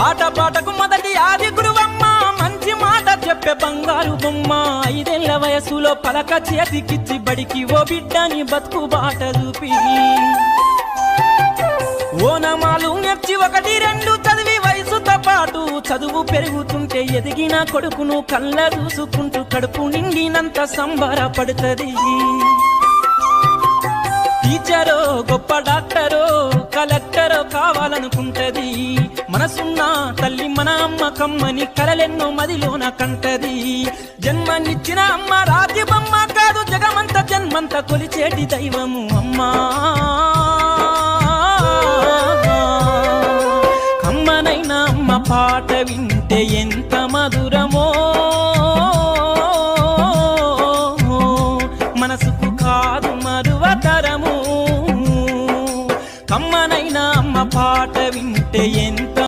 ఆటపాటకు మొదటి ఆది గురువమ్మ, మంచి మాట చెప్పే బంగారు బొమ్మ. 5 ఏళ్ల వయసులో పలక చేతికిచ్చి బడికి ఓ బిడ్డని బతుకు బాట చూపి, ఓనమాలు నెచ్చి 1, 2 చదివి వయసుతో పాటు చదువు పెరుగుతుంటే ఎదిగిన కొడుకును కళ్ళ చూసుకుంటూ కడుపు నిండినంత సంబరపడుతుంది. టీచరో గొప్ప డాక్టరో కలెక్టరో కావాలనుకుంటది. మనసున్న తల్లి మన అమ్మ కమ్మని కలలెన్నో మదిలోన కంటది. జన్మనిచ్చిన అమ్మ రాజ్యమమ్మ కాదు, జగమంత జన్మంత కొలిచేటి దైవము అమ్మా. కమ్మనైన అమ్మ పాట వింటే ఎంత మధురమో, మనసుకు కాదు మరువతరము. కమ్మనైన అమ్మ పాట వింటే ఎంత